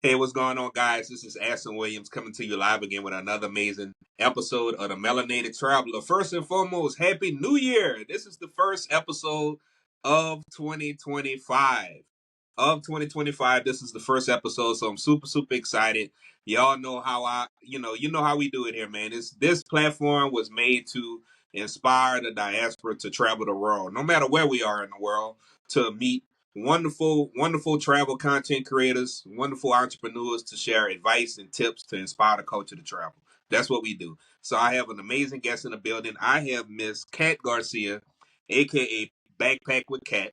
Hey, what's going on, guys? This is Aston Williams coming to you live again with another amazing episode of the Melanated Traveler. First and foremost, Happy New Year! This is the first episode of 2025. This is the first episode, so I'm super excited. Y'all know how you know how we do it here, man. This platform was made to inspire the diaspora to travel the world, no matter where we are in the world, to meet wonderful travel content creators, wonderful entrepreneurs to share advice and tips to inspire the culture to travel. That's what we do. So I have an amazing guest in the building. I have Miss Kat Garcia, aka Backpack with Cat.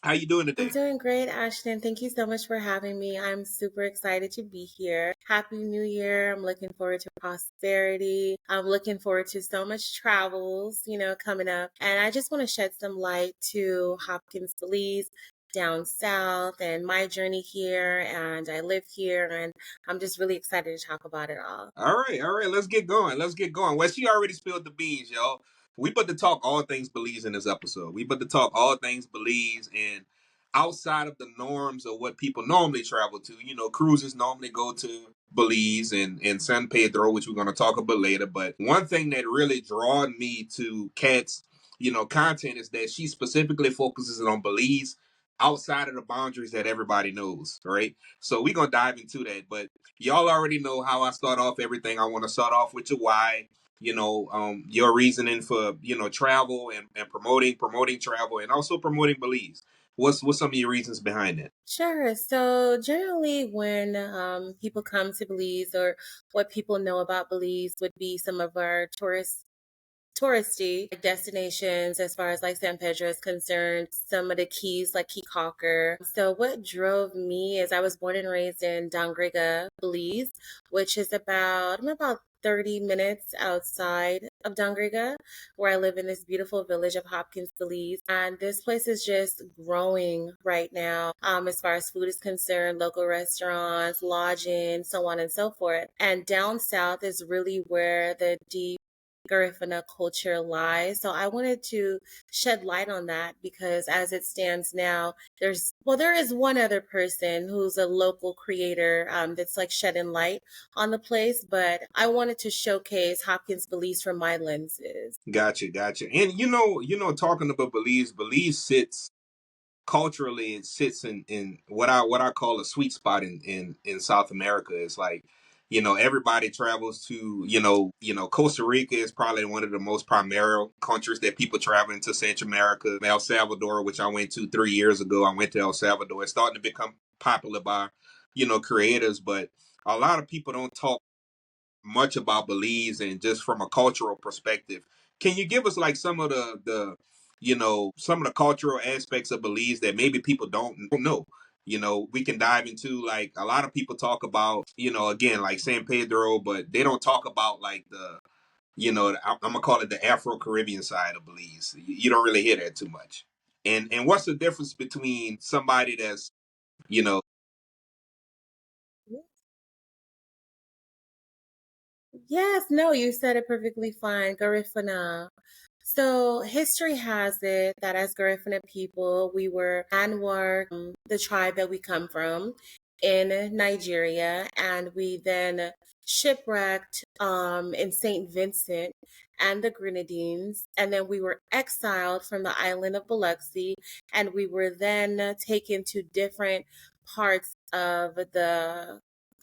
How you doing I'm today? doing great, Ashton. Thank you so much for having me. I'm super excited to be here. Happy New Year. I'm looking forward to prosperity. I'm looking forward to so much travels, coming up. And I just want to shed some light to Hopkins Belize down south and my journey here. And I live here, and I'm just really excited to talk about it all. All right. Let's get going. Well, she already spilled the beans, y'all. We about to talk all things Belize in this episode. We about to talk all things Belize and outside of the norms of what people normally travel to. You know, cruises normally go to Belize and San Pedro, which we're going to talk about later. But one thing that really drawn me to Kat's, content is that she specifically focuses on Belize outside of the boundaries that everybody knows, right? So we're going to dive into that. But y'all already know how I start off everything. I want to start off with your why, your reasoning for, travel and promoting travel and also promoting Belize. What's some of your reasons behind that? Sure. So generally, when people come to Belize, or what people know about Belize would be some of our touristy destinations as far as like San Pedro is concerned, some of the keys like Key Calker. So what drove me is I was born and raised in Dangriga, Belize, which is I'm about 30 minutes outside of Dangriga, where I live in this beautiful village of Hopkins, Belize. And this place is just growing right now, as far as food is concerned, local restaurants, lodging, so on and so forth. And down south is really where the deep Garifuna culture lies. So I wanted to shed light on that because as it stands now, there is one other person who's a local creator that's like shedding light on the place, but I wanted to showcase Hopkins Belize from my lenses. Gotcha. And talking about Belize sits culturally. It sits in what I call a sweet spot in South America. It's like, everybody travels to, Costa Rica is probably one of the most primary countries that people travel into Central America. El Salvador, which I went to 3 years ago, I went to El Salvador. It's starting to become popular by, creators, but a lot of people don't talk much about Belize and just from a cultural perspective. Can you give us like some of some of the cultural aspects of Belize that maybe people don't know? We can dive into like a lot of people talk about, again, like San Pedro, but they don't talk about like I'm gonna call it the Afro-Carribean side of Belize. You don't really hear that too much. And what's the difference between somebody that's, you know, Yes, no, you said it perfectly fine. Garifuna. So history has it that as Garifuna people, we were Anwar, the tribe that we come from in Nigeria, and we then shipwrecked in St. Vincent and the Grenadines, and then we were exiled from the island of Biloxi, and we were then taken to different parts of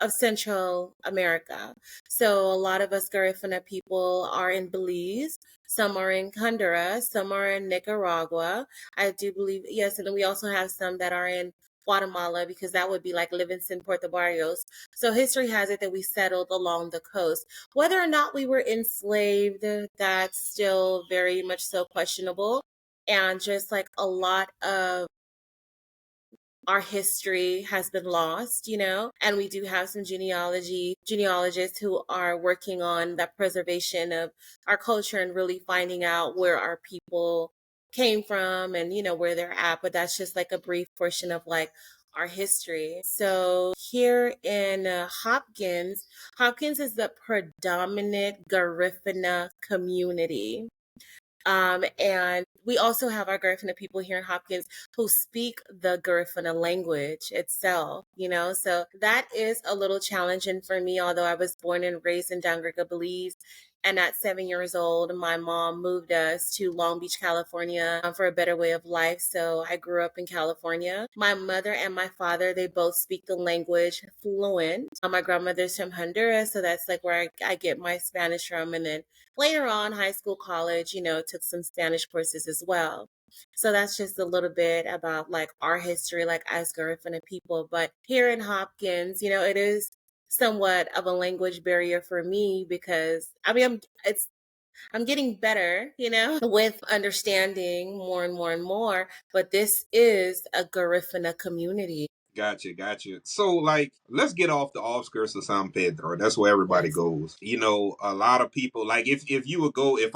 Central America. So a lot of us Garifuna people are in Belize, some are in Honduras, some are in Nicaragua. I do believe, yes, and then we also have some that are in Guatemala because that would be like Livingston, Puerto Barrios. So history has it that we settled along the coast. Whether or not we were enslaved, that's still very much so questionable. And just like a lot of our history has been lost, and we do have some genealogists who are working on the preservation of our culture and really finding out where our people came from and, where they're at. But that's just like a brief portion of like our history. So here in Hopkins is the predominant Garifuna community. And we also have our Garifuna people here in Hopkins who speak the Garifuna language itself, so that is a little challenging for me, although I was born and raised in Belize. And at 7 years old, my mom moved us to Long Beach, California for a better way of life. So I grew up in California. My mother and my father, they both speak the language fluent. My grandmother's from Honduras, so that's like where I get my Spanish from. And then later on, high school, college, took some Spanish courses as well. So that's just a little bit about like our history, like as Garifuna people. But here in Hopkins, it is somewhat of a language barrier for me because I mean I'm getting better, with understanding more and more and more, but this is a Garifuna community. Gotcha. So, like, let's get off the outskirts of San Pedro. That's where everybody Yes. goes. A lot of people, like, if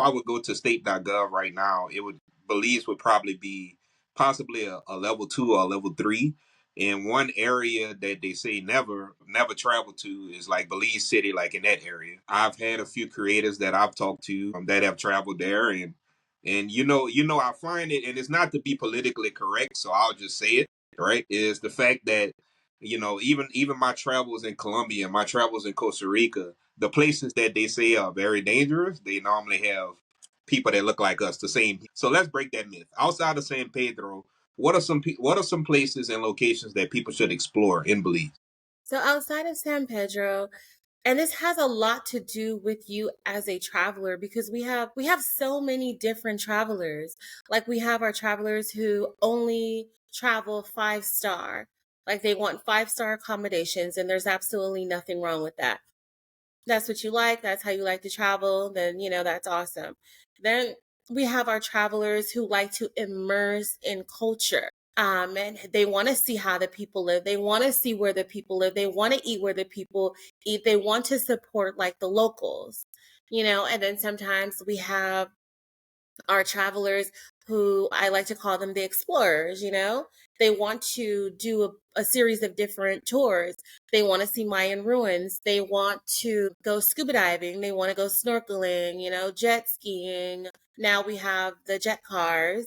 I would go to state.gov right now, Belize would probably be possibly a level 2 or a level 3. And one area that they say never travel to is like Belize City, like in that area. I've had a few creators that I've talked to that have traveled there, and I find it, and it's not to be politically correct, so I'll just say it, right, is the fact that even my travels in Colombia, my travels in Costa Rica, the places that they say are very dangerous, they normally have people that look like us, the same. So let's break that myth. Outside of San Pedro, what are some places and locations that people should explore in Belize? So outside of San Pedro, and this has a lot to do with you as a traveler because we have so many different travelers. Like we have our travelers who only travel 5-star. Like they want 5-star accommodations, and there's absolutely nothing wrong with that. That's what you like, that's how you like to travel, then that's awesome. Then we have our travelers who like to immerse in culture. And they want to see how the people live. They want to see where the people live. They want to eat where the people eat. They want to support like the locals, and then sometimes we have our travelers who I like to call them the explorers, They want to do a series of different tours. They want to see Mayan ruins. They want to go scuba diving. They want to go snorkeling, jet skiing. Now we have the jet cars,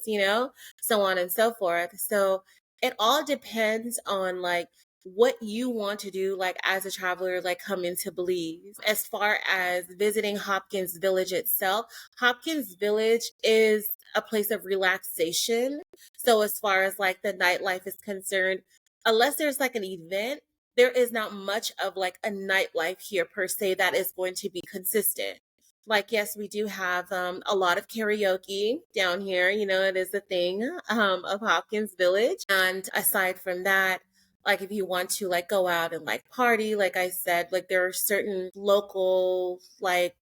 so on and so forth. So it all depends on like what you want to do, like as a traveler, like come into Belize. As far as visiting Hopkins Village itself, Hopkins Village is a place of relaxation. So as far as like the nightlife is concerned, unless there's like an event, there is not much of like a nightlife here per se that is going to be consistent. Like, yes, we do have a lot of karaoke down here. It is a thing of Hopkins Village. And aside from that, like if you want to like go out and like party, like I said, like there are certain local like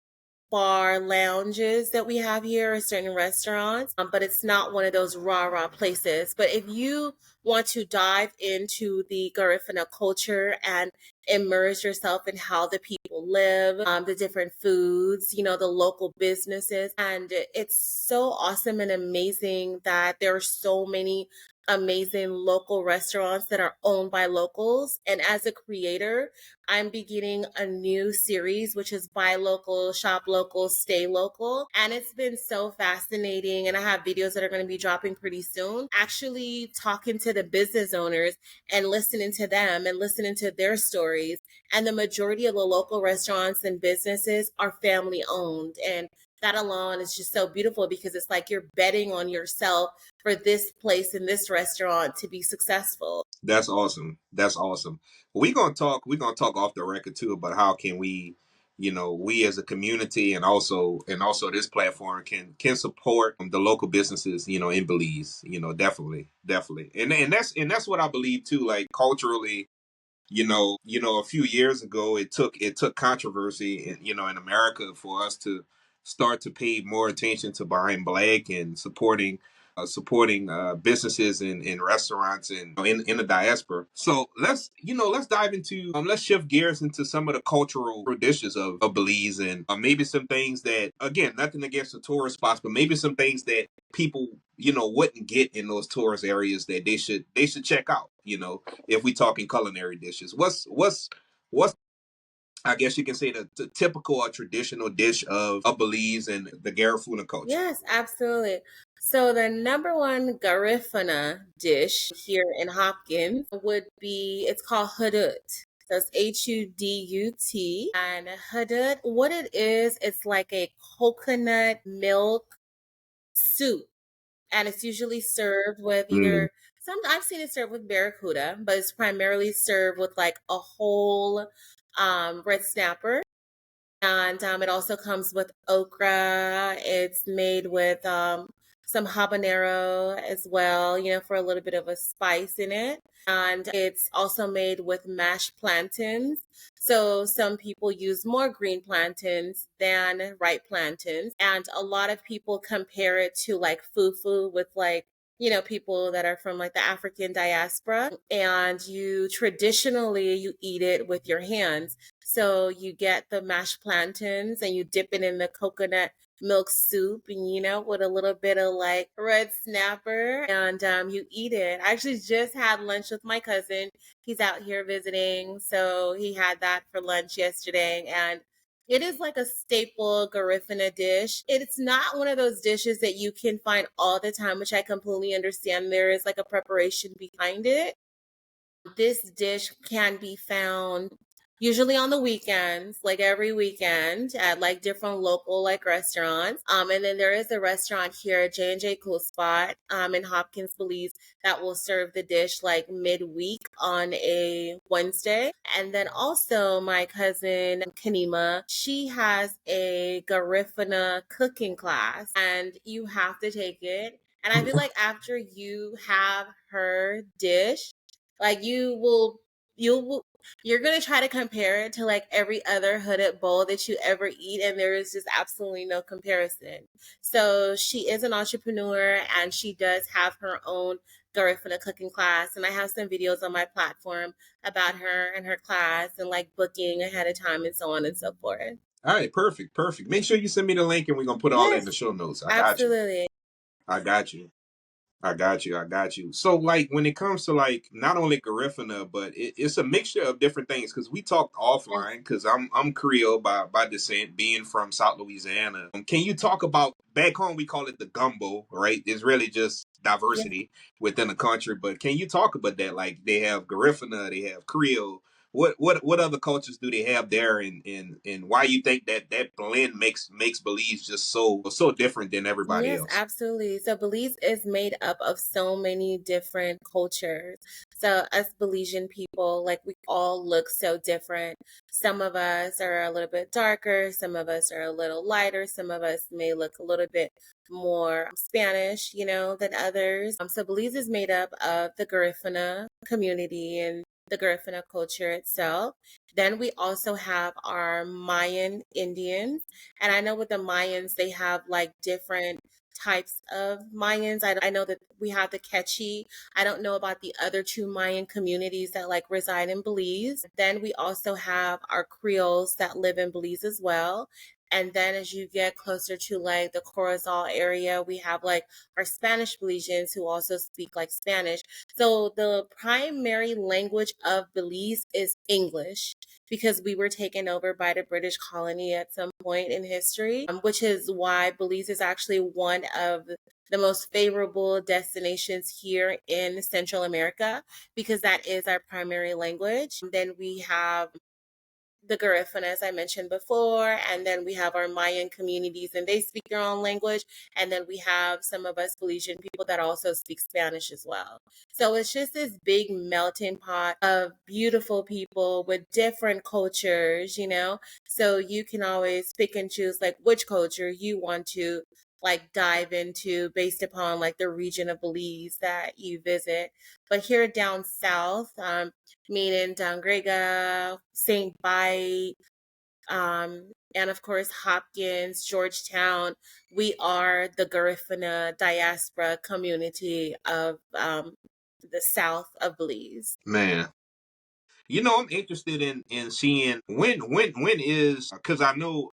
bar lounges that we have here or certain restaurants, but it's not one of those rah places. But if you want to dive into the Garifuna culture and immerse yourself in how the people live, the different foods, the local businesses, and it's so awesome and amazing that there are so many amazing local restaurants that are owned by locals. And as a creator, I'm beginning a new series, which is Buy Local, Shop Local, Stay Local. And it's been so fascinating. And I have videos that are going to be dropping pretty soon, actually talking to the business owners and listening to them and listening to their stories. And the majority of the local restaurants and businesses are family owned. And that alone is just so beautiful because it's like you're betting on yourself for this place and this restaurant to be successful. That's awesome. That's awesome. We're gonna talk off the record too about how can we as a community and also this platform can support the local businesses, in Belize. Definitely. And that's what I believe too, like culturally. A few years ago, it took controversy, in America for us to start to pay more attention to buying black and supporting businesses and restaurants and in the diaspora. So let's dive into let's shift gears into some of the cultural dishes of Belize, and maybe some things that, again, nothing against the tourist spots, but maybe some things that people wouldn't get in those tourist areas that they should check out. If we talking culinary dishes, what's I guess you can say the typical or traditional dish of Belize and the Garifuna culture. Yes, absolutely. So the number one Garifuna dish here in Hopkins would be, it's called hudut. So it's Hudut. And hudut, what it is, it's like a coconut milk soup. And it's usually served with Mm. either some, I've seen it served with barracuda, but it's primarily served with like a whole red snapper. And it also comes with okra. It's made with some habanero as well, you know, for a little bit of a spice in it. And it's also made with mashed plantains. So some people use more green plantains than ripe plantains. And a lot of people compare it to like fufu with like, you know, people that are from like the African diaspora. And you traditionally you eat it with your hands. So you get the mashed plantains and you dip it in the coconut milk soup and you know with a little bit of like red snapper and you eat it. I actually just had lunch with my cousin. He's out here visiting, so he had that for lunch yesterday and it is like a staple Garifuna dish. It's not one of those dishes that you can find all the time, which I completely understand. There is like a preparation behind it. This dish can be found usually on the weekends, like every weekend at like different local like restaurants. And then there is a restaurant here, J&J Cool Spot, in Hopkins, Belize, that will serve the dish like midweek on a Wednesday. And then also my cousin Kanima, she has a Garifuna cooking class and you have to take it. And I feel like after you have her dish, like you're gonna try to compare it to like every other hooded bowl that you ever eat, and there is just absolutely no comparison. So she is an entrepreneur and she does have her own Garifuna cooking class. And I have some videos on my platform about her and her class and like booking ahead of time and so on and so forth. All right, perfect, perfect. Make sure you send me the link, and we're gonna put all that in Yes, the show notes. I got you. absolutely. I got you. I got you. I got you. So, like, when it comes to like not only Garifuna, but it's a mixture of different things. Because we talked Yes. offline. Because I'm Creole by descent, being from South Louisiana. Can you talk about back home? We call it the gumbo, right? It's really just Yes. diversity within the country. But can you talk about that? Like, they have Garifuna, they have Creole. What other cultures do they have there, and why you think that blend makes Belize just so different than everybody Yes, else? absolutely. So Belize is made up of so many different cultures. So us Belizean people, like we all look so different. Some of us are a little bit darker, some of us are a little lighter, some of us may look a little bit more Spanish, you know, than others. So Belize is made up of the Garifuna community and the Garifuna culture itself. Then we also have our Mayan Indians. And I know with the Mayans, they have like different types of Mayans. I know that we have the Quechua. I don't know about the other two Mayan communities that like reside in Belize. Then we also have our Creoles that live in Belize as well. And then as you get closer to like the Corozal area, we have like our Spanish Belizeans who also speak like Spanish. So the primary language of Belize is English because we were taken over by the British colony at some point in history, which is why Belize is actually one of the most favorable destinations here in Central America because that is our primary language. Then we have the Garifuna, as I mentioned before, and then we have our Mayan communities, and they speak their own language. And then we have some of us Belizean people that also speak Spanish as well. So it's just this big melting pot of beautiful people with different cultures, you know. So you can always pick and choose like which culture you want to like dive into based upon like the region of Belize that you visit. But here down south, meaning Dongrega, St. Bite, and of course Hopkins, Georgetown. We are the Garifuna diaspora community of the south of Belize. Man, I'm interested in seeing when is because I know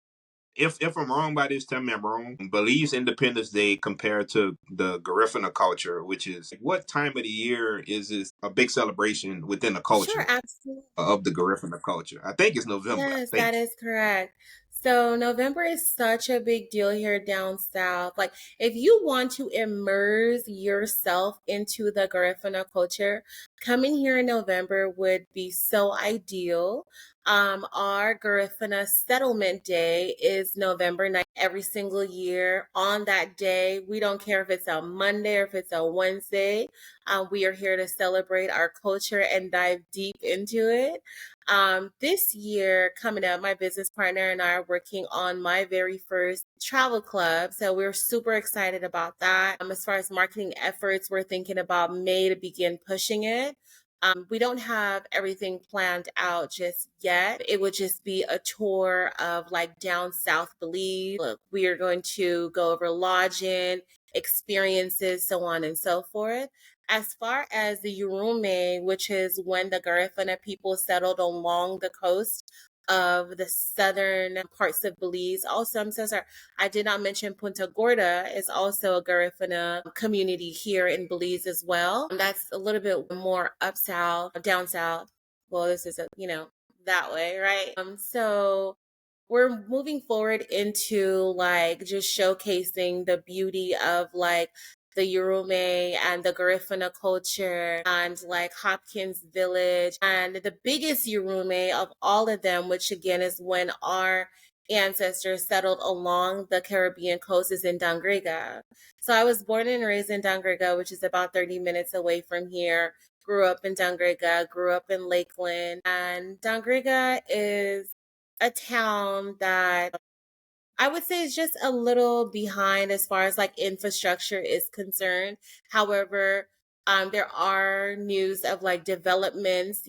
if I'm wrong by this, tell me I'm wrong. Belize Independence Day compared to the Garifuna culture, which is what time of the year is this a big celebration within the Sure, culture absolutely. of the Garifuna culture? I think it's November. I Yes, that think. is correct. So November is such a big deal here down south. Like if you want to immerse yourself into the Garifuna culture, coming here in November would be so ideal. Our Garifuna settlement day is November 9th every single year. On that day, we don't care if it's a Monday or if it's a Wednesday. We are here to celebrate our culture and dive deep into it. This year coming up, my business partner and I are working on my very first travel club. So we're super excited about that. As far as marketing efforts, we're thinking about May to begin pushing it. We don't have everything planned out just yet. It would just be a tour of like down south Belize. Look, we are going to go over lodging, experiences, so on and so forth. As far as the Yurume, which is when the Garifuna people settled along the coast of the southern parts of Belize. Also, I'm so sorry, I did not mention Punta Gorda is also a Garifuna community here in Belize as well. That's a little bit more up south, down south. Well, this is that way, right? So we're moving forward into like just showcasing the beauty of like the Yurume and the Garifuna culture and like Hopkins Village and the biggest Yurume of all of them, which again is when our ancestors settled along the Caribbean coast, is in Dangriga. So I was born and raised in Dangriga, which is about 30 minutes away from here. Grew up in Dangriga, grew up in Lakeland, and Dangriga is a town that I would say is just a little behind as far as like infrastructure is concerned. However, there are news of like developments,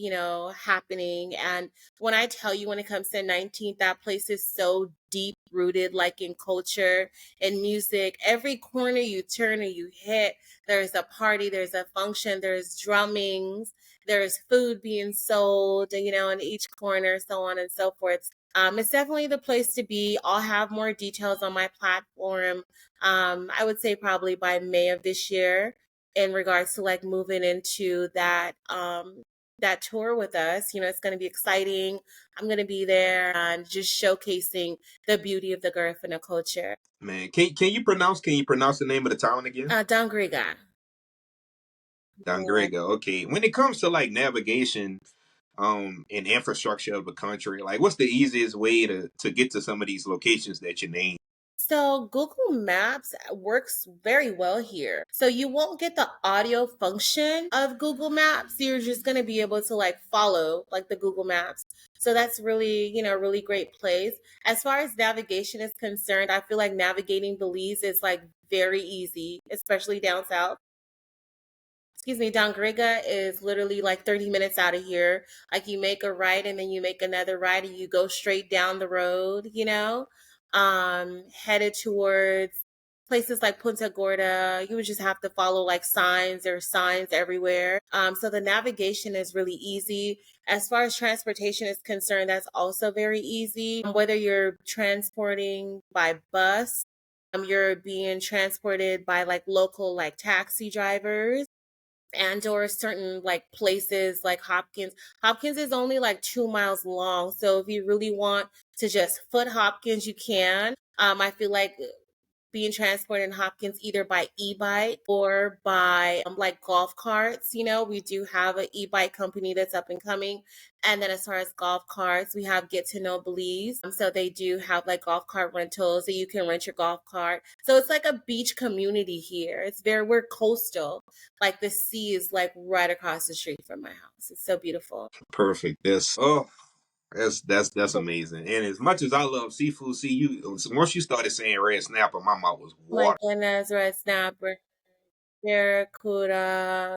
happening. And when I tell you, when it comes to 19th, that place is so deep rooted, like in culture and music. Every corner you turn or you hit, there's a party, there's a function, there's drummings, there's food being sold, in each corner, so on and so forth. It's definitely the place to be. I'll have more details on my platform. I would say probably by May of this year in regards to like moving into that tour with us. It's going to be exciting. I'm going to be there and just showcasing the beauty of the Garifuna culture. Man, can you pronounce the name of the town again? Dangriga. Yeah. Dangrega. Okay. When it comes to like navigation, and infrastructure of a country, like what's the easiest way to get to some of these locations that you name? So Google Maps works very well here. So you won't get the audio function of Google Maps. You're just going to be able to like follow like the Google Maps. So that's really, a really great place. As far as navigation is concerned, I feel like navigating Belize is like very easy, especially down south. Excuse me, Dangriga is literally like 30 minutes out of here. Like you make a right and then you make another right and you go straight down the road, headed towards places like Punta Gorda. You would just have to follow like signs. There are signs everywhere. So the navigation is really easy. As far as transportation is concerned, that's also very easy. Whether you're transporting by bus, you're being transported by like local like taxi drivers and or certain like places like Hopkins. Hopkins is only like 2 miles long. So if you really want to just foot Hopkins, you can. I feel like being transported in Hopkins either by e-bike or by like golf carts. We do have an e-bike company that's up and coming. And then as far as golf carts, we have Get to Know Belize. So they do have like golf cart rentals so you can rent your golf cart. So it's like a beach community here. We're coastal. Like the sea is like right across the street from my house. It's so beautiful. Perfect. That's amazing. And as much as I love seafood, see you once you started saying red snapper, my mouth was My water. goodness, red snapper, barracuda,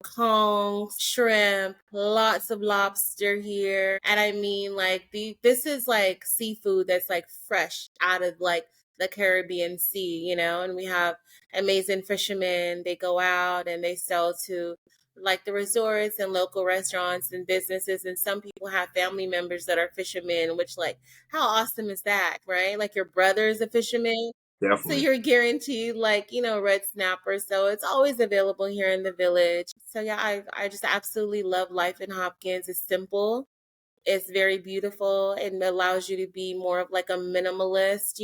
conchs, shrimp, lots of lobster here. And I mean like this is like seafood that's like fresh out of like the Caribbean Sea, and we have amazing fishermen. They go out and they sell to like the resorts and local restaurants and businesses, and some people have family members that are fishermen, which, like, how awesome is that, right? Like your brother is a fisherman, so Definitely. you're guaranteed, like, red snapper. So it's always available here in the village. So yeah, I just absolutely love life in Hopkins. It's simple, it's very beautiful, and allows you to be more of like a minimalist,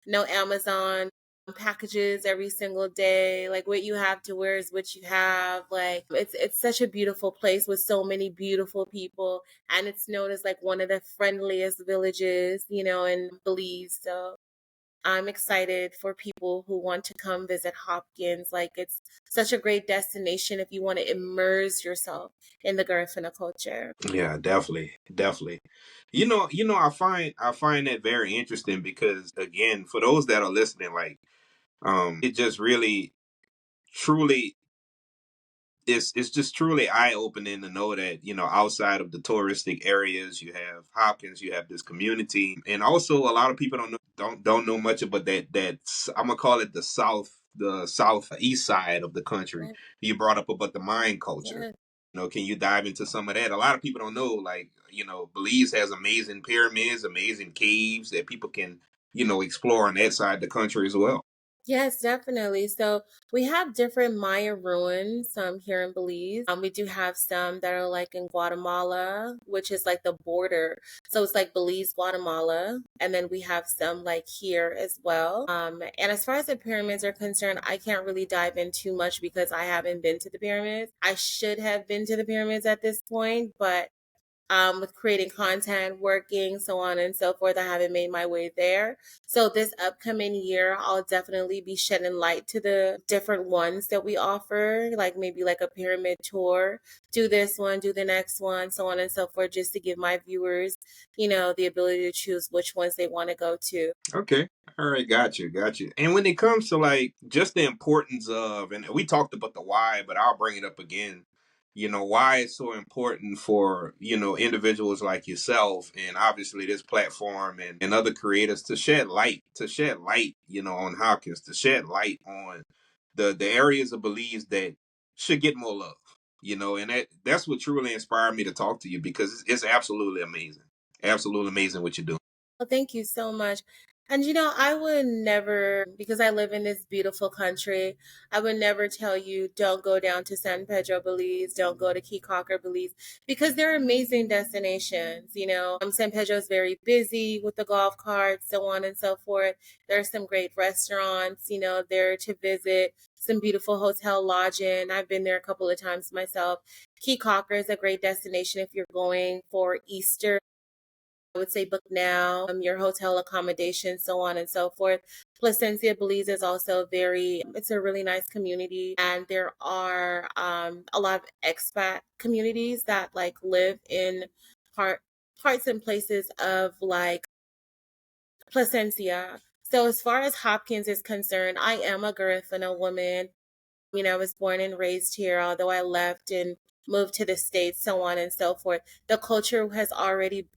no Amazon packages every single day. Like what you have to wear is what you have. Like it's such a beautiful place with so many beautiful people, and it's known as like one of the friendliest villages, in Belize. So I'm excited for people who want to come visit Hopkins. Like it's such a great destination if you want to immerse yourself in the Garifuna culture. Yeah, definitely, definitely. I find that very interesting because again, for those that are listening, like, it just really, truly, it's just truly eye opening to know that outside of the touristic areas, you have Hopkins, you have this community, and also a lot of people don't know much about that. I'm gonna call it the southeast side of the country. Yeah, You brought up about the Mayan culture. yeah. Can you dive into some of that? A lot of people don't know, like, Belize has amazing pyramids, amazing caves that people can, explore on that side of the country as well. Yes, definitely. So we have different Maya ruins here in Belize. We do have some that are like in Guatemala, which is like the border. So it's like Belize, Guatemala. And then we have some like here as well. And as far as the pyramids are concerned, I can't really dive in too much because I haven't been to the pyramids. I should have been to the pyramids at this point, but with creating content, working, so on and so forth. I haven't made my way there. So this upcoming year, I'll definitely be shedding light to the different ones that we offer, like maybe like a pyramid tour, do this one, do the next one, so on and so forth, just to give my viewers, the ability to choose which ones they want to go to. Okay. All right. Got you. And when it comes to like just the importance of, and we talked about the why, but I'll bring it up again. Why it's so important for, individuals like yourself and obviously this platform and other creators to shed light, on Hopkins, to shed light on the areas of Belize that should get more love, and that's what truly inspired me to talk to you because it's absolutely amazing. Absolutely amazing what you're doing. Well, thank you so much. And I would never, because I live in this beautiful country, I would never tell you don't go down to San Pedro, Belize, don't go to Key Cocker, Belize, because they're amazing destinations. San Pedro is very busy with the golf carts, so on and so forth. There are some great restaurants, there to visit, some beautiful hotel lodging. I've been there a couple of times myself. Key Cocker is a great destination if you're going for Easter. I would say book now, your hotel accommodation, so on and so forth. Placencia, Belize is also it's a really nice community. And there are a lot of expat communities that like live in parts and places of like Placencia. So as far as Hopkins is concerned, I am a Garifuna woman. I was born and raised here, although I left and moved to the States, so on and so forth. The culture was already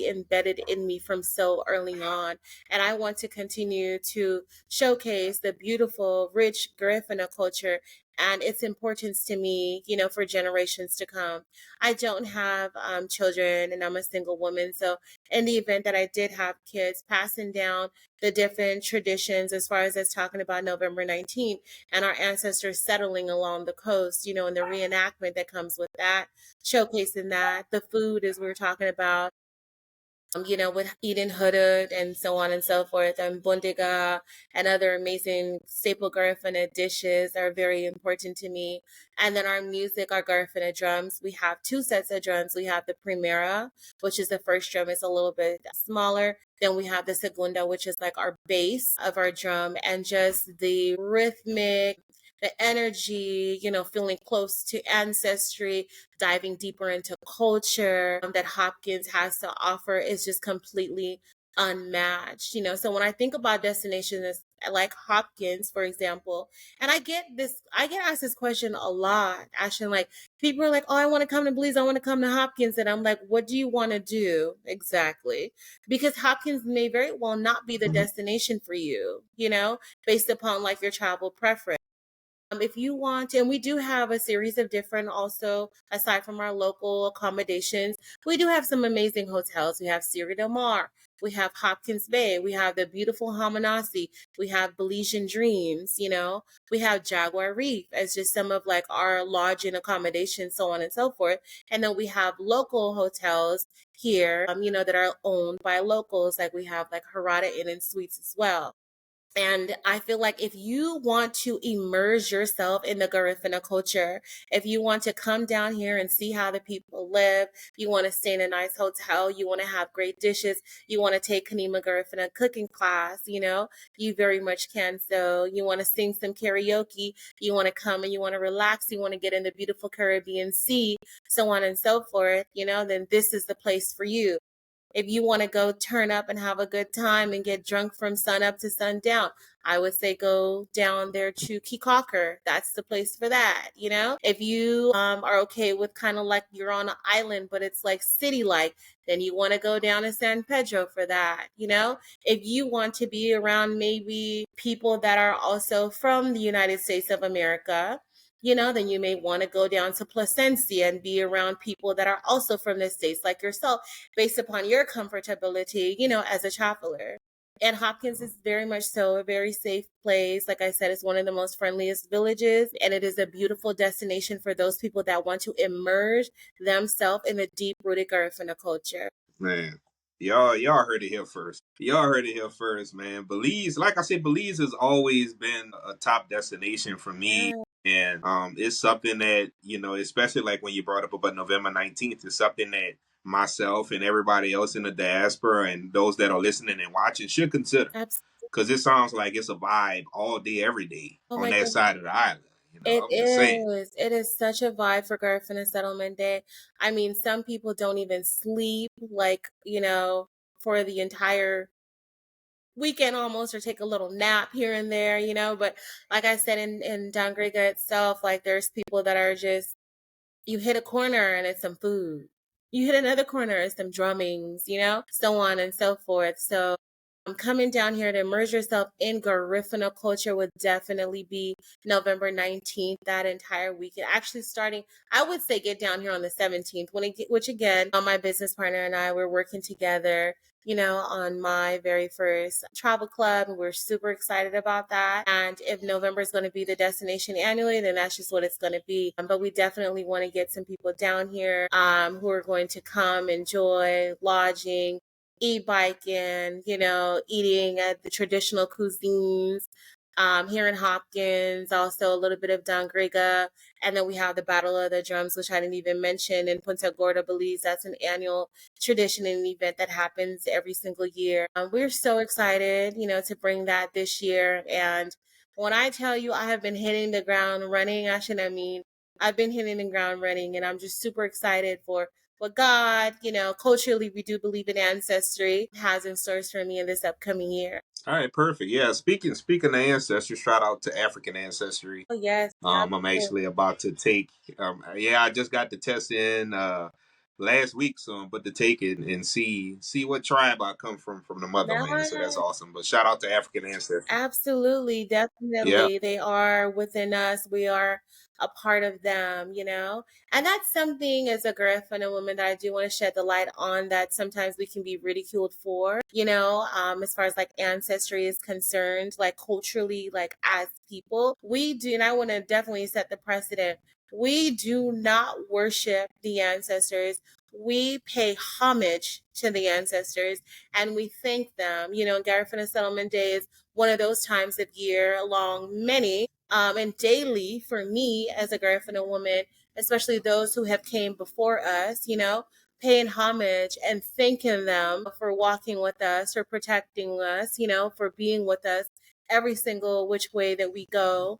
embedded in me from so early on. And I want to continue to showcase the beautiful, rich Garifuna culture and its importance to me, for generations to come. I don't have children and I'm a single woman. So in the event that I did have kids, passing down the different traditions as far as us talking about November 19th and our ancestors settling along the coast, and the reenactment that comes with that, showcasing that, the food as we were talking about, with eating hooded and so on and so forth, and bundiga and other amazing staple Garifuna dishes are very important to me. And then our music, our Garifuna drums, we have two sets of drums. We have the primera, which is the first drum, it's a little bit smaller. Then we have the segunda, which is like our bass of our drum, and just the rhythmic, the energy, feeling close to ancestry, diving deeper into culture that Hopkins has to offer is just completely unmatched. So when I think about destinations like Hopkins, for example, and I get asked this question a lot. Actually, like people are like, "Oh, I want to come to Belize. I want to come to Hopkins," and I'm like, "What do you want to do exactly?" Because Hopkins may very well not be the Mhm. destination for you, based upon like your travel preference. If you want, and we do have a series of different, also aside from our local accommodations, we do have some amazing hotels. We have Sierra Del Mar, we have Hopkins Bay, we have the beautiful Hamanasi, we have Belizean Dreams, we have Jaguar Reef as just some of like our lodging accommodations, so on and so forth. And then we have local hotels here, that are owned by locals. Like we have like Harada Inn and Suites as well. And I feel like if you want to immerse yourself in the Garifuna culture, if you want to come down here and see how the people live, you want to stay in a nice hotel, you want to have great dishes, you want to take Kanima Garifuna cooking class, you very much can. So you want to sing some karaoke, you want to come and you want to relax, you want to get in the beautiful Caribbean Sea, so on and so forth, then this is the place for you. If you want to go turn up and have a good time and get drunk from sun up to sundown, I would say go down there to Kikaker. That's the place for that, If you are okay with kind of like you're on an island, but it's like city-like, then you want to go down to San Pedro for that, If you want to be around maybe people that are also from the United States of America, then you may want to go down to Placencia and be around people that are also from the States like yourself, based upon your comfortability, as a traveler. And Hopkins is very much so a very safe place. Like I said, it's one of the most friendliest villages, and it is a beautiful destination for those people that want to immerse themselves in the deep-rooted Garifuna culture. Man, y'all heard it here first. Y'all heard it here first, man. Belize, like I said, Belize has always been a top destination for me. Yeah, And it's something that, especially like when you brought up about November 19th, it's something that myself and everybody else in the diaspora and those that are listening and watching should consider. absolutely. Because it sounds like it's a vibe all day, every day Oh on my that goodness. side of the island. It I'm just saying. is. It is such a vibe for Garifuna Settlement Day. I mean, some people don't even sleep, like, for the entire weekend almost, or take a little nap here and there, But like I said, in Dangriga itself, like there's people that are just, you hit a corner and it's some food. You hit another corner, it's some drummings, so on and so forth. So coming down here to immerse yourself in Garifuna culture would definitely be November 19th, that entire weekend. Actually starting, I would say get down here on the 17th, which again, my business partner and I, we're working together, on my very first travel club. And we're super excited about that. And if November is going to be the destination annually, then that's just what it's going to be. But we definitely want to get some people down here who are going to come enjoy lodging, e-biking, eating at the traditional cuisines here in Hopkins, also a little bit of Dangriga. And then we have the Battle of the Drums, which I didn't even mention, in Punta Gorda, Belize. That's an annual tradition and event that happens every single year. We're so excited, to bring that this year. And when I tell you I have been hitting the ground running, I've been hitting the ground running, and I'm just super excited for what God, culturally, we do believe in ancestry, has in stores for me in this upcoming year. All right, perfect. Yeah, speaking of ancestry, shout out to African ancestry. Oh, yes, I'm absolutely. actually about to take. I just got the test in last week, so I'm about to take it and see what tribe I come from the motherland. So that's No, awesome. But shout out to African ancestry. absolutely, Yeah. definitely. They are within us. We are a part of them, And that's something as a Garifuna woman that I do want to shed the light on, that sometimes we can be ridiculed for, as far as like ancestry is concerned, like culturally, like as people. We do, and I want to definitely set the precedent. We do not worship the ancestors. We pay homage to the ancestors and we thank them. Garifuna Settlement Day is one of those times of year, along many, and daily for me as a Garifuna woman, especially those who have came before us, paying homage and thanking them for walking with us, for protecting us, for being with us every single which way that we go,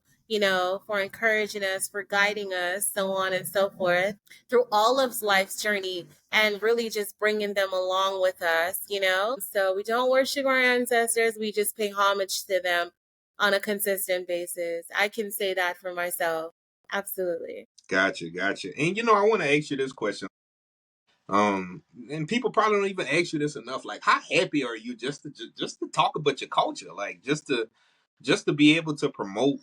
for encouraging us, for guiding us, so on and so forth, through all of life's journey, and really just bringing them along with us, So we don't worship our ancestors, we just pay homage to them on a consistent basis. I can say that for myself. Absolutely. Gotcha. And I want to ask you this question. And people probably don't even ask you this enough. Like, how happy are you just to talk about your culture? Like, just to be able to promote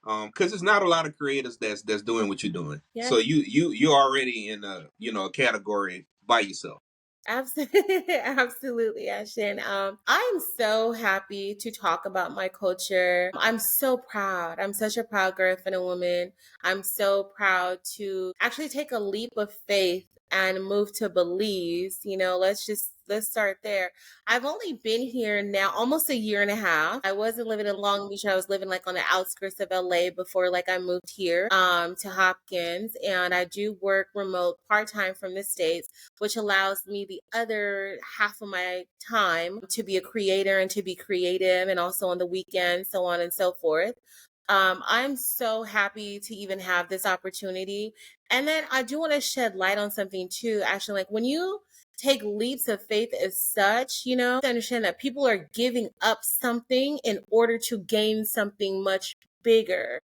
Because it's not a lot of creators that's doing what you're doing. So Yes. you're already in a a category by yourself. Absolutely, absolutely, Ashton. I'm so happy to talk about my culture. I'm so proud. I'm such a proud Garifuna woman. I'm so proud to actually take a leap of faith and move to Belize. Let's start there. I've only been here now almost a year and a half. I wasn't living in Long Beach. I was living like on the outskirts of LA before like I moved here to Hopkins, and I do work remote part-time from the States, which allows me the other half of my time to be a creator and to be creative, and also on the weekends, so on and so forth. I'm so happy to even have this opportunity. And then I do want to shed light on something too. Actually, like when you take leaps of faith as such, to understand that people are giving up something in order to gain something much bigger.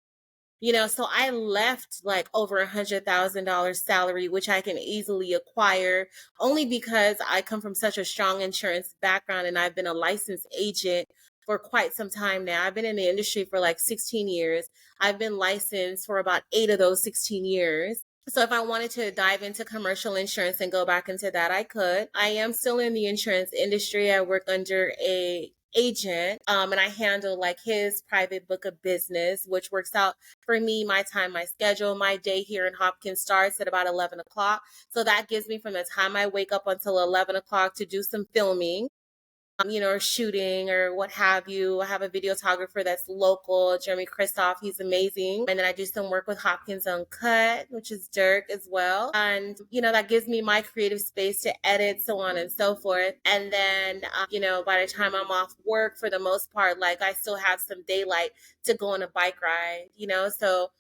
So I left like over $100,000 salary, which I can easily acquire only because I come from such a strong insurance background and I've been a licensed agent for quite some time now. I've been in the industry for like 16 years. I've been licensed for about 8 of those 16 years. So if I wanted to dive into commercial insurance and go back into that, I could. I am still in the insurance industry. I work under a agent, and I handle like his private book of business, which works out for me, my time, my schedule. My day here in Hopkins starts at about 11 o'clock. So that gives me from the time I wake up until 11 o'clock to do some filming, or shooting or what have you. I have a videographer that's local, Jeremy Kristoff. He's amazing. And then I do some work with Hopkins Uncut, which is Dirk as well. And, that gives me my creative space to edit, so on and so forth. And then, by the time I'm off work, for the most part, like I still have some daylight to go on a bike ride, so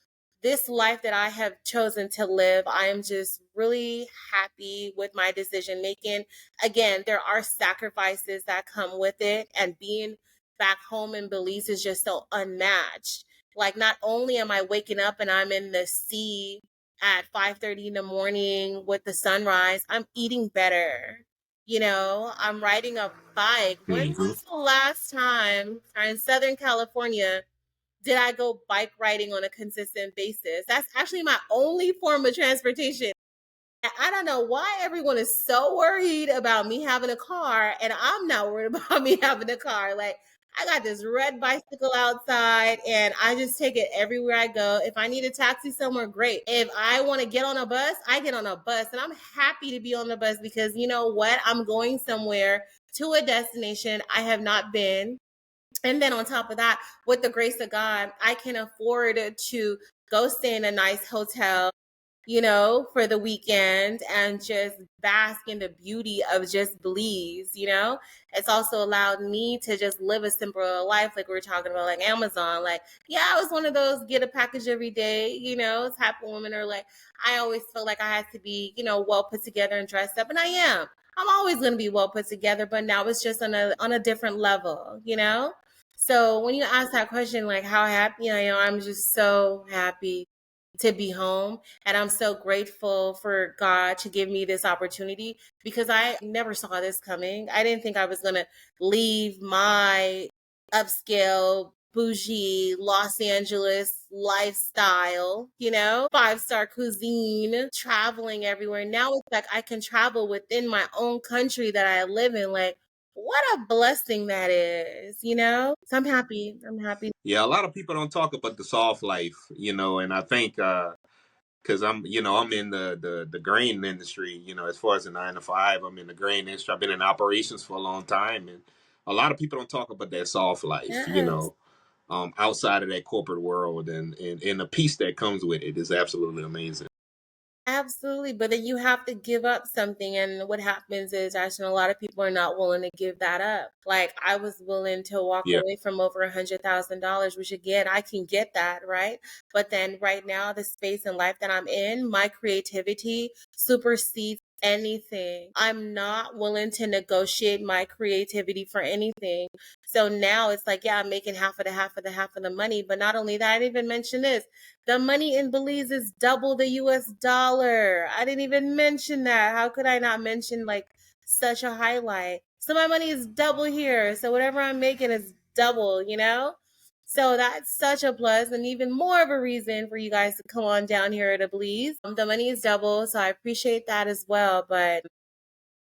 this life that I have chosen to live, I am just really happy with my decision making. Again, there are sacrifices that come with it, and being back home in Belize is just so unmatched. Like, not only am I waking up and I'm in the sea at 5:30 in the morning with the sunrise, I'm eating better. I'm riding a bike. When Hmm. was the last time in Southern California did I go bike riding on a consistent basis? That's actually my only form of transportation. I don't know why everyone is so worried about me having a car, and I'm not worried about me having a car. Like, I got this red bicycle outside, and I just take it everywhere I go. If I need a taxi somewhere, great. If I want to get on a bus, I get on a bus, and I'm happy to be on the bus because you know what? I'm going somewhere to a destination I have not been. And then on top of that, with the grace of God, I can afford to go stay in a nice hotel, for the weekend and just bask in the beauty of just Belize. It's also allowed me to just live a simpler life, like we were talking about, like Amazon. Like, yeah, I was one of those get a package every day, type of women, or like I always felt like I had to be, well put together and dressed up, and I am. I'm always going to be well put together, but now it's just on a different level. So when you ask that question, like how happy I am, I'm just so happy to be home. And I'm so grateful for God to give me this opportunity because I never saw this coming. I didn't think I was going to leave my upscale, bougie Los Angeles lifestyle, 5-star cuisine, traveling everywhere. Now it's like I can travel within my own country that I live in. Like, what a blessing that is. So I'm happy. I'm happy. Yeah, a lot of people don't talk about the soft life, and I think because I'm in the grain industry, as far as the 9 to 5, I'm in the grain industry. I've been in operations for a long time, and a lot of people don't talk about that soft life, Yes. outside of that corporate world, and the peace that comes with it is absolutely amazing. Absolutely, but then you have to give up something, and what happens is, actually, a lot of people are not willing to give that up. Like I was willing to walk Yeah, away from over $100,000, which again, I can get that, right? But then right now, the space and life that I'm in, my creativity supersedes anything. I'm not willing to negotiate my creativity for anything. So now it's like, yeah, I'm making half of the money. But not only that, I didn't even mention this. The money in Belize is double the US dollar. I didn't even mention that. How could I not mention like such a highlight? So my money is double here. So whatever I'm making is double. So that's such a plus, and even more of a reason for you guys to come on down here to Belize. The money is double, so I appreciate that as well. But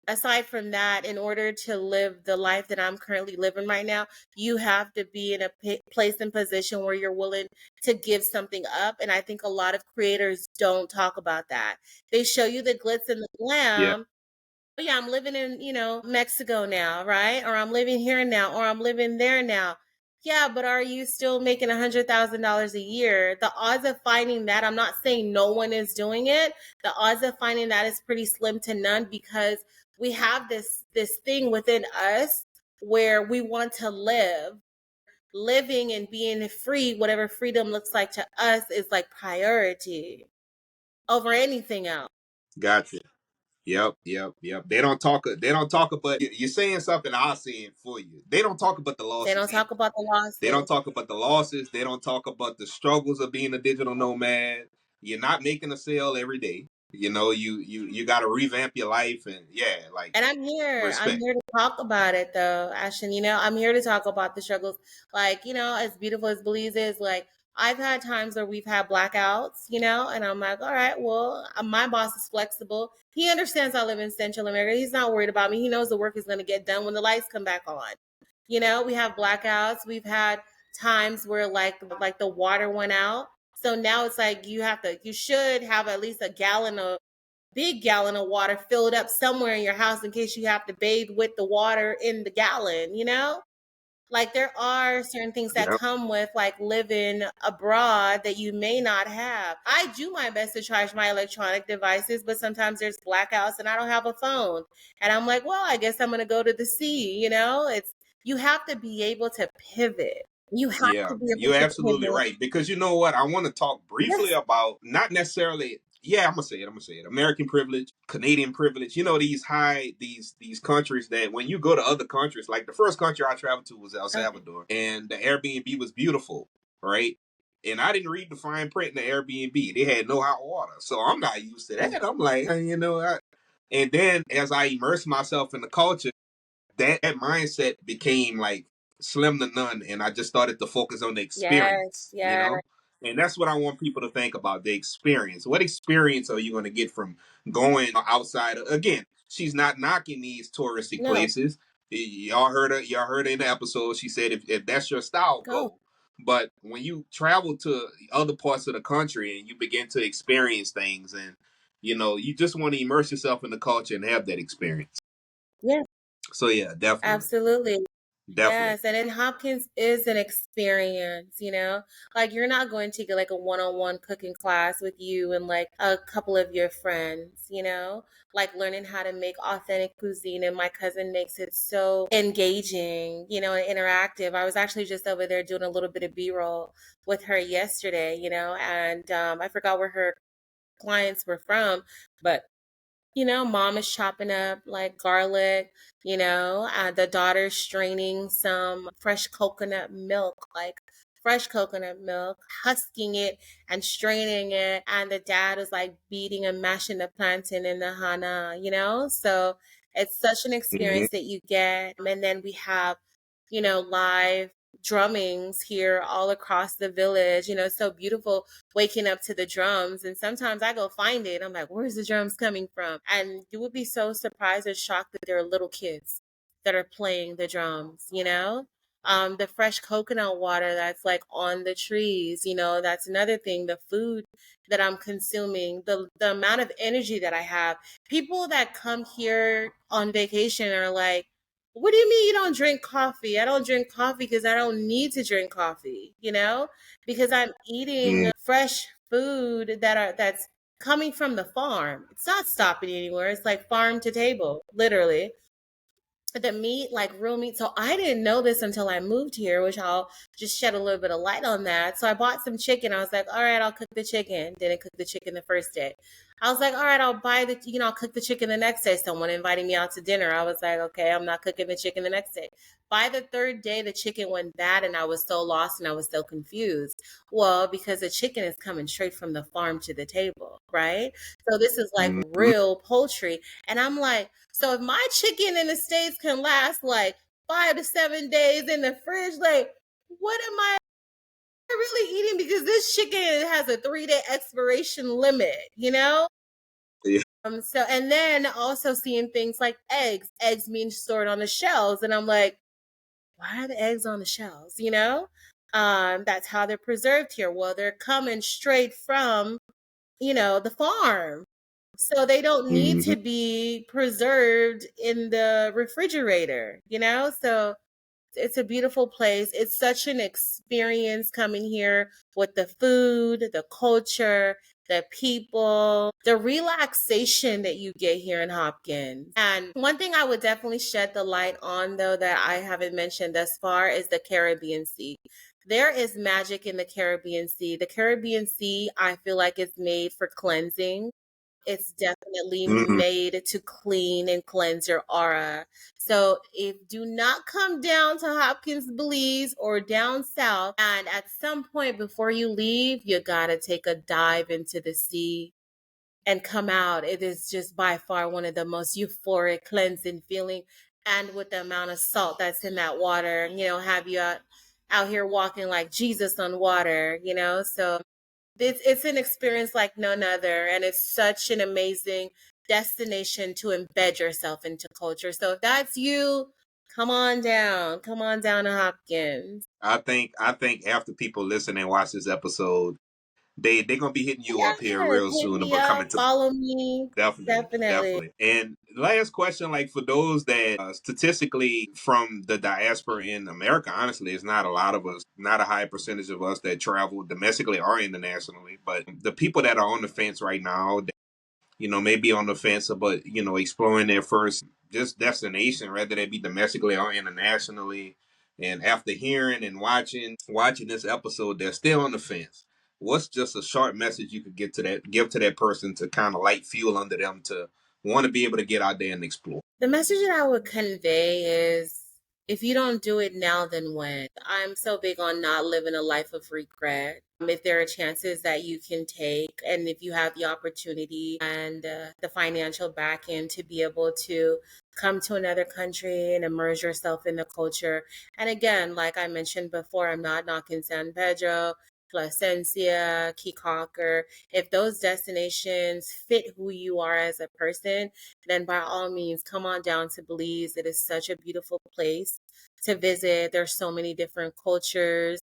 aside from that, in order to live the life that I'm currently living right now, you have to be in a place and position where you're willing to give something up. And I think a lot of creators don't talk about that. They show you the glitz and the Yeah, glam. But yeah, I'm living in, Mexico now, right? Or I'm living here now, or I'm living there now. Yeah, but are you still making $100,000 a year? The odds of finding that, I'm not saying no one is doing it. The odds of finding that is pretty slim to none, because we have this thing within us where we want to live. Living and being free, whatever freedom looks like to us, is like priority over anything else. gotcha. Yep, yep, yep. They don't talk. They don't talk. But you're saying something. I'll say it for you. They don't talk about the They losses don't either. talk about the They don't losses. talk about the losses. They don't talk about the struggles of being a digital nomad. You're not making a sale every day. You know, you got to revamp your life, and yeah, like And I'm here. I'm respect. here to talk about it though, Ashton. I'm here to talk about the struggles. Like, as beautiful as Belize is, like I've had times where we've had blackouts, and I'm like, all right, well, my boss is flexible. He understands I live in Central America. He's not worried about me. He knows the work is going to get done when the lights come back on. We have blackouts. We've had times where like the water went out. So now it's like you should have at least a big gallon of water filled up somewhere in your house in case you have to bathe with the water in the gallon. Like there are certain things that Yep. come with like living abroad that you may not have. I do my best to charge my electronic devices, but sometimes there's blackouts and I don't have a phone. And I'm like, well, I guess I'm going to go to the sea. You have to be able to pivot. You have Yeah, to be able you're to absolutely pivot. right. Because you know what? I want to talk briefly Yes. about not necessarily. Yeah, I'm gonna say it. I'm gonna say it. American privilege, Canadian privilege. You know these countries that when you go to other countries, like the first country I traveled to was El Okay. Salvador, and the Airbnb was beautiful, right? And I didn't read the fine print in the Airbnb. They had no hot water, so I'm not used to that. I'm like, and then as I immerse myself in the culture, that mindset became like slim to none, and I just started to focus on the Yes. experience, Yes. and that's what I want people to think about: the experience. What experience are you going to get from going outside again? She's not knocking these touristy No. places. Y'all heard her in the episode. She said if that's your style, Go. go. But when you travel to other parts of the country and you begin to experience things, and you just want to immerse yourself in the culture and have that experience. Yes. So yeah, definitely. Absolutely. Definitely. Yes, and then Hopkins is an experience. Like you're not going to get like a one-on-one cooking class with you and like a couple of your friends. Like learning how to make authentic cuisine, and my cousin makes it so engaging, and interactive. I was actually just over there doing a little bit of B-roll with her yesterday, and I forgot where her clients were from, but mom is chopping up like garlic, the daughter's straining some fresh coconut milk, husking it and straining it. And the dad is like beating and mashing the plantain in the hana. So it's such an Hmm. experience that you get. And then we have live drummings here all across the village. It's so beautiful waking up to the drums, and sometimes I go find it. I'm like, where's the drums coming from? And you would be so surprised or shocked that there are little kids that are playing the drums. The fresh coconut water that's like on the trees, that's another thing. The food that I'm consuming, the amount of energy that I have. People that come here on vacation are like, what do you mean you don't drink coffee? I don't drink coffee because I don't need to drink coffee, because I'm eating fresh food that's coming from the farm. It's not stopping anywhere. It's like farm to table, literally. The meat, like real meat. So I didn't know this until I moved here, which I'll just shed a little bit of light on that. So I bought some chicken. I was like, all right, I'll cook the chicken. Didn't cook the chicken the first day. I was like, all right, I'll cook the chicken the next day. Someone invited me out to dinner. I was like, okay, I'm not cooking the chicken the next day. By the third day, the chicken went bad and I was so lost and I was so confused. Well, because the chicken is coming straight from the farm to the table, right? So this is like Hmm. real poultry. And I'm like, so if my chicken in the States can last like 5 to 7 days in the fridge, like, what am I really eating? Because this chicken has a 3-day expiration limit, you know? Yeah. So and then also seeing things like eggs being stored on the shelves, and I'm like, why are the eggs on the shelves? You know, that's how they're preserved here. Well, they're coming straight from the farm, so they don't need Hmm. to be preserved in the refrigerator. So it's a beautiful place. It's such an experience coming here with the food, the culture, the people, the relaxation that you get here in Hopkins. And one thing I would definitely shed the light on, though, that I haven't mentioned thus far is the Caribbean Sea. There is magic in the Caribbean Sea. The Caribbean Sea, I feel like, is made for cleansing. It's definitely Hmm. made to clean and cleanse your aura. So if do not come down to Hopkins Belize or down south, and at some point before you leave, you gotta take a dive into the sea and come out. It is just by far one of the most euphoric, cleansing feeling. And with the amount of salt that's in that water, have you out here walking like Jesus on water, So it's an experience like none other, and it's such an amazing destination to embed yourself into culture. So if that's you, come on down to Hopkins. I think after people listen and watch this episode, they're gonna be hitting you up here Yes, real hit soon me about coming up, to. follow me. Definitely, Definitely. definitely. And last question, like for those that statistically from the diaspora in America, honestly, it's not a lot of us, not a high percentage of us that travel domestically or internationally. But the people that are on the fence right now, maybe on the fence, but exploring their first just destination, whether they be domestically or internationally. And after hearing and watching this episode, they're still on the fence. What's just a short message you could give to that person to kind of light fuel under them to want to be able to get out there and explore? The message that I would convey is, if you don't do it now, then when? I'm so big on not living a life of regret. If there are chances that you can take, and if you have the opportunity and the financial back end to be able to come to another country and immerse yourself in the culture. And again, like I mentioned before, I'm not knocking San Pedro, Placencia, Kikaker. If those destinations fit who you are as a person, then by all means, come on down to Belize. It is such a beautiful place to visit. There's so many different cultures,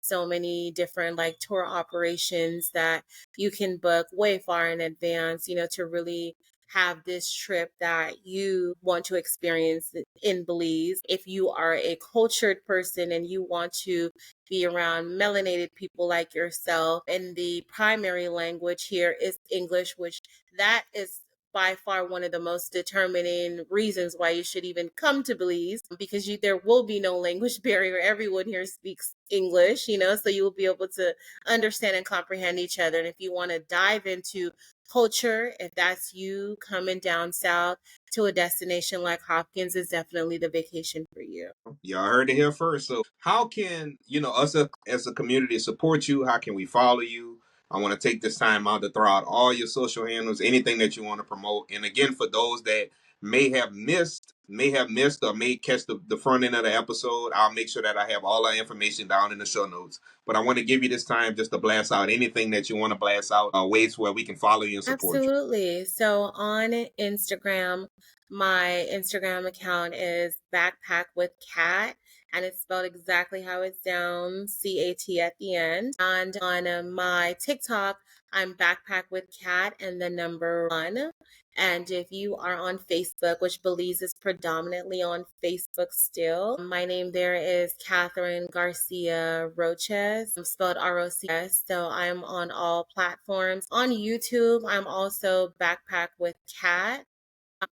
so many different like tour operations that you can book way far in advance, to really have this trip that you want to experience in Belize. If you are a cultured person and you want to be around melanated people like yourself, and the primary language here is English, which that is by far one of the most determining reasons why you should even come to Belize, because there will be no language barrier. Everyone here speaks English, so you will be able to understand and comprehend each other. And if you want to dive into culture, if that's you coming down south to a destination like Hopkins, is definitely the vacation for you. Y'all heard it here first. So, how can us as a community support you? How can we follow you? I want to take this time out to throw out all your social handles, anything that you want to promote. And again, for those that may have missed or may catch the front end of the episode, I'll make sure that I have all our information down in the show notes. But I want to give you this time just to blast out anything that you want to blast out, ways where we can follow you and support you. Absolutely. So on Instagram, my Instagram account is BackpackwithCat, and it's spelled exactly how it sounds, CAT at the end. And on my TikTok, I'm BackpackWithCat and the number 1. And if you are on Facebook, which Belize is predominantly on Facebook still, my name there is Catherine Garcia Roches, spelled ROCS. So I'm on all platforms. On YouTube, I'm also Backpack with Cat.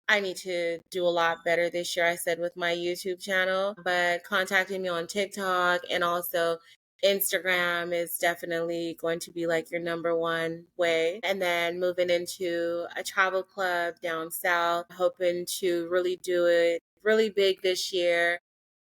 I need to do a lot better this year, I said, with my YouTube channel, but contacting me on TikTok and also Instagram is definitely going to be like your number one way. And then moving into a travel club down south, hoping to really do it really big this year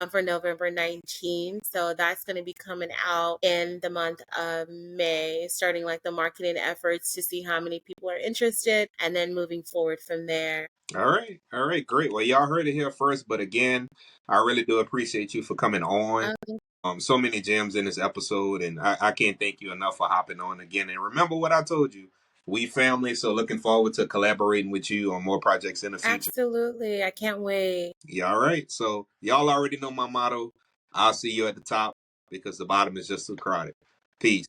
for November 19th. So that's going to be coming out in the month of May, starting like the marketing efforts to see how many people are interested and then moving forward from there. All right, great. Well, y'all heard it here first, but again, I really do appreciate you for coming on. So many gems in this episode, and I can't thank you enough for hopping on again. And remember what I told you. We family, so looking forward to collaborating with you on more projects in the future. Absolutely. I can't wait. Yeah, all right. So y'all already know my motto. I'll see you at the top because the bottom is just too crowded. Peace.